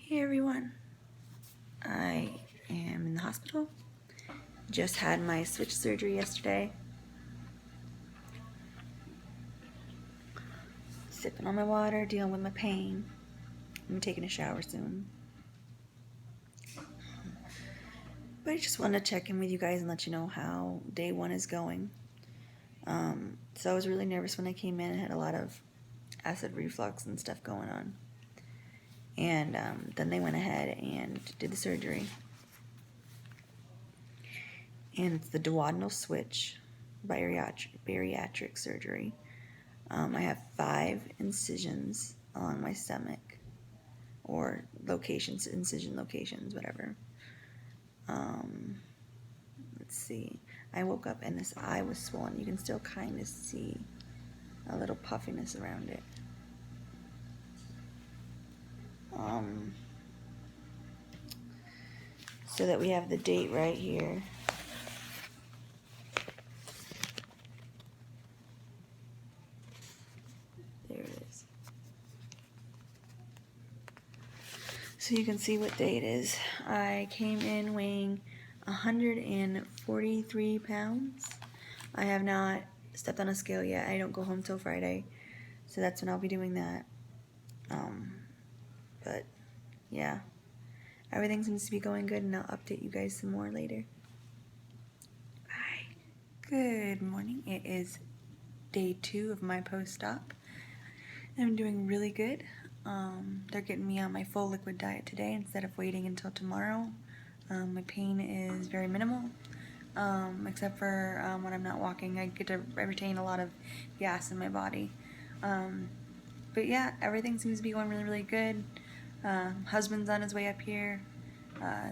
Hey everyone, I am in the hospital. Just had my switch surgery yesterday. Sipping on my water, dealing with my pain. I'm taking a shower soon. But I just wanted to check in with you guys and let you know how day one is going. So I was really nervous when I came in. I had a lot of acid reflux and stuff going on. And then they went ahead and did the surgery. And it's the duodenal switch, bariatric surgery. I have 5 incisions along my stomach, or incision locations, whatever. Let's see. I woke up and this eye was swollen. You can still kind of see a little puffiness around it. So that we have the date right here. There it is. So you can see what day it is. I came in weighing 143 pounds. I have not stepped on a scale yet. I don't go home till Friday, so that's when I'll be doing that. But yeah, everything seems to be going good, and I'll update you guys some more later. Hi, good morning. It is day 2 of my post-op. I'm doing really good. They're getting me on my full liquid diet today instead of waiting until tomorrow. My pain is very minimal, except for when I'm not walking. I get to retain a lot of gas in my body. But yeah, everything seems to be going really, really good. Husband's on his way up here.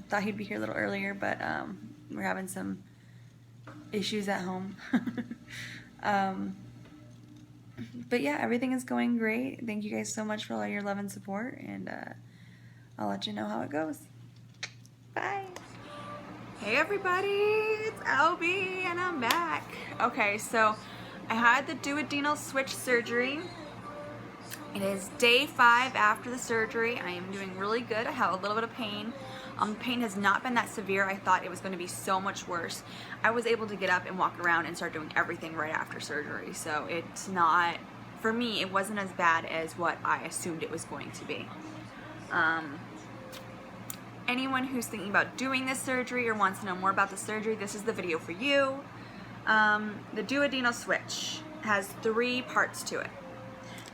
Thought he'd be here a little earlier, but we're having some issues at home. But yeah, everything is going great. Thank you guys so much for all your love and support, and I'll let you know how it goes. Bye. Hey everybody, it's LB and I'm back. Okay, so I had the duodenal switch surgery. It is day 5 after the surgery. I am doing really good. I have a little bit of pain. The pain has not been that severe. I thought it was going to be so much worse. I was able to get up and walk around and start doing everything right after surgery. So it's not, for me, it wasn't as bad as what I assumed it was going to be. Anyone who's thinking about doing this surgery or wants to know more about the surgery, this is the video for you. The duodenal switch has 3 parts to it.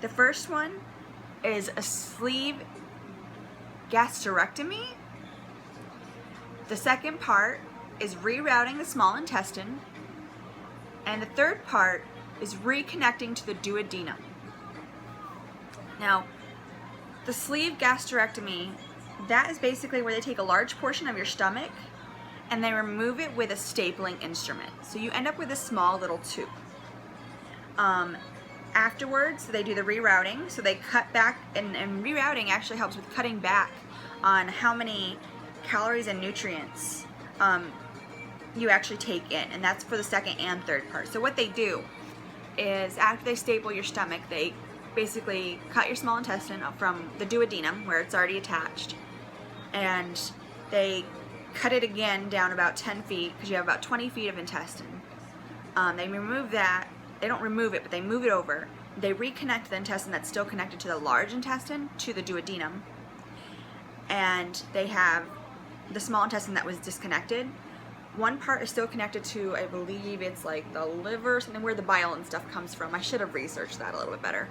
The first one is a sleeve gastrectomy. The second part is rerouting the small intestine. And the third part is reconnecting to the duodenum. Now, the sleeve gastrectomy, that is basically where they take a large portion of your stomach and they remove it with a stapling instrument. So you end up with a small little tube. Afterwards, they do the rerouting, so they cut back, and rerouting actually helps with cutting back on how many calories and nutrients you actually take in, and that's for the second and third part. So what they do is, after they staple your stomach, they basically cut your small intestine from the duodenum, where it's already attached, and they cut it again down about 10 feet, because you have about 20 feet of intestine. They remove that. They don't remove it, but they move it over. They reconnect the intestine that's still connected to the large intestine to the duodenum. And they have the small intestine that was disconnected. One part is still connected to, I believe it's like the liver, something where the bile and stuff comes from. I should have researched that a little bit better.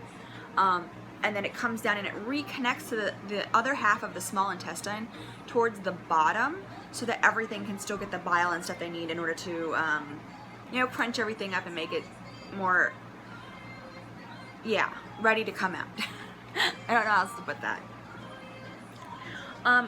And then it comes down and it reconnects to the other half of the small intestine towards the bottom, so that everything can still get the bile and stuff they need in order to, crunch everything up and make it more, ready to come out. I don't know how else to put that.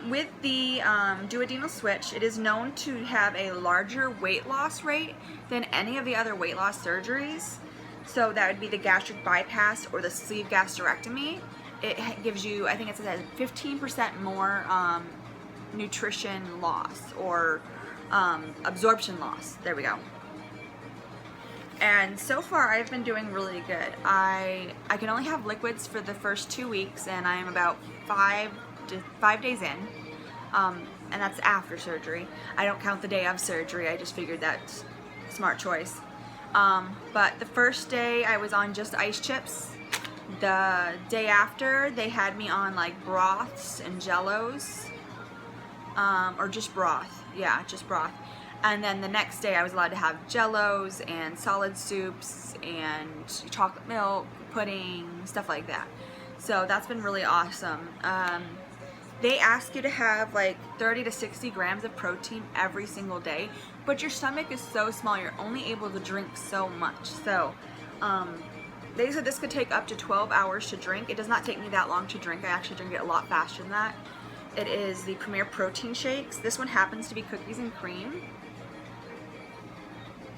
With the duodenal switch, it is known to have a larger weight loss rate than any of the other weight loss surgeries. So that would be the gastric bypass or the sleeve gastrectomy. It gives you, I think it says 15% more nutrition loss, or absorption loss. There we go. And so far I've been doing really good. I can only have liquids for the first 2 weeks, and I am about 5 days in, and that's after surgery. I don't count the day of surgery. I just figured that's a smart choice. But the first day I was on just ice chips. The day after they had me on like broths and jellos, or just broth. Yeah, just broth. And then the next day I was allowed to have jellos and solid soups and chocolate milk, pudding, stuff like that. So that's been really awesome. They ask you to have like 30 to 60 grams of protein every single day, but your stomach is so small, you're only able to drink so much. So they said this could take up to 12 hours to drink. It does not take me that long to drink. I actually drink it a lot faster than that. It is the Premier Protein Shakes. This one happens to be cookies and cream.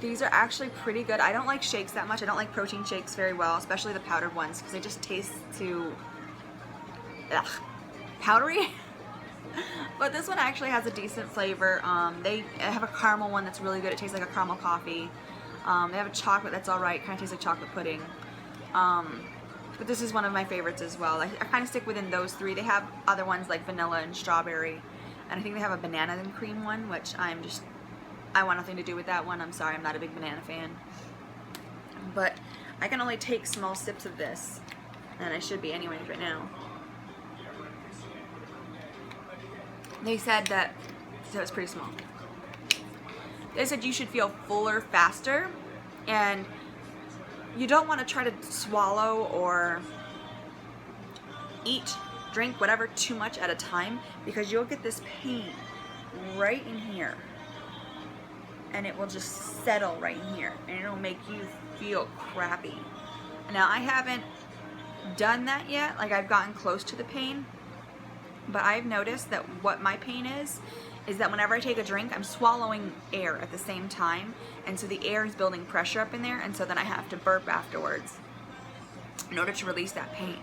These are actually pretty good. I don't like shakes that much. I don't like protein shakes very well, especially the powdered ones, because they just taste too powdery. But this one actually has a decent flavor. They have a caramel one that's really good. It tastes like a caramel coffee. They have a chocolate that's alright, kind of tastes like chocolate pudding. But this is one of my favorites as well. I kind of stick within those three. They have other ones like vanilla and strawberry, and I think they have a banana and cream one, which I want nothing to do with that one. I'm sorry, I'm not a big banana fan. But I can only take small sips of this, and I should be anyways right now. They said that, so it's pretty small. They said you should feel fuller faster, and you don't want to try to swallow or eat, drink, whatever, too much at a time, because you'll get this pain right in here, and it will just settle right in here, and it'll make you feel crappy. Now, I haven't done that yet. Like, I've gotten close to the pain, but I've noticed that what my pain is that whenever I take a drink, I'm swallowing air at the same time, and so the air is building pressure up in there, and so then I have to burp afterwards in order to release that pain.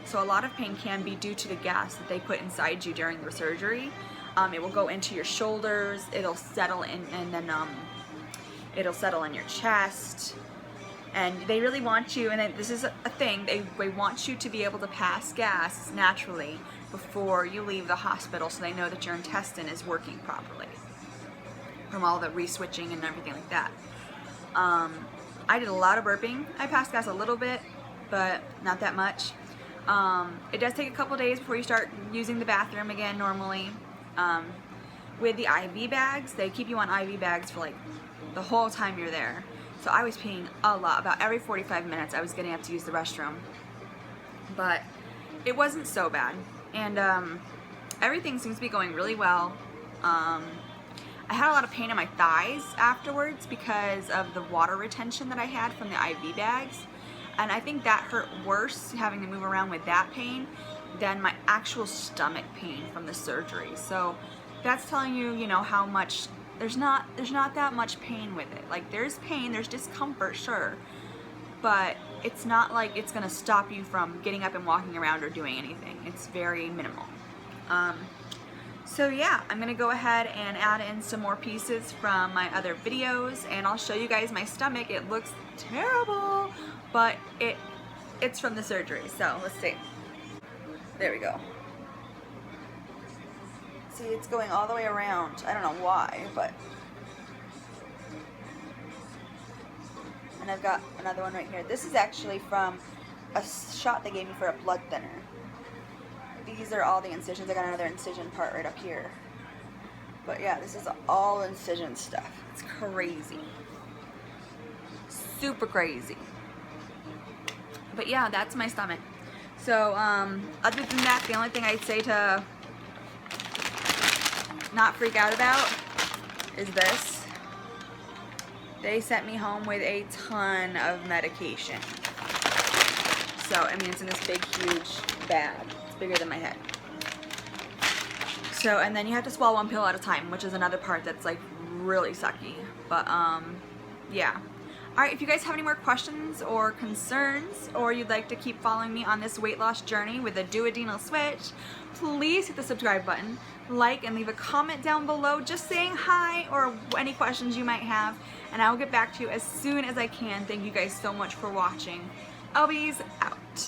So a lot of pain can be due to the gas that they put inside you during the surgery. It will go into your shoulders, it'll settle in, and then it'll settle in your chest. And they really want you, and this is a thing, they want you to be able to pass gas naturally before you leave the hospital, so they know that your intestine is working properly from all the re-switching and everything like that. I did a lot of burping. I passed gas a little bit, but not that much. It does take a couple days before you start using the bathroom again normally. With the IV bags, they keep you on IV bags for like the whole time you're there. So I was peeing a lot. About every 45 minutes I was getting up to use the restroom. But it wasn't so bad. And everything seems to be going really well. I had a lot of pain in my thighs afterwards because of the water retention that I had from the IV bags. And I think that hurt worse, having to move around with that pain, than my actual stomach pain from the surgery. So that's telling you, you know, how much there's not that much pain with it. Like, there's pain, there's discomfort, sure, but it's not like it's gonna stop you from getting up and walking around or doing anything. It's very minimal. So yeah, I'm gonna go ahead and add in some more pieces from my other videos, and I'll show you guys my stomach. It looks terrible, but it's from the surgery. So let's see. There we go. See, it's going all the way around. I don't know why, but. And I've got another one right here. This is actually from a shot they gave me for a blood thinner. These are all the incisions. I got another incision part right up here. But yeah, this is all incision stuff. It's crazy. Super crazy. But yeah, that's my stomach. So, other than that, the only thing I'd say to not freak out about is this. They sent me home with a ton of medication. So, I mean, it's in this big, huge bag. It's bigger than my head. So, and then you have to swallow one pill at a time, which is another part that's like really sucky. But, yeah. Alright, if you guys have any more questions or concerns, or you'd like to keep following me on this weight loss journey with a duodenal switch, please hit the subscribe button, like, and leave a comment down below just saying hi or any questions you might have, and I will get back to you as soon as I can. Thank you guys so much for watching. Elby's out.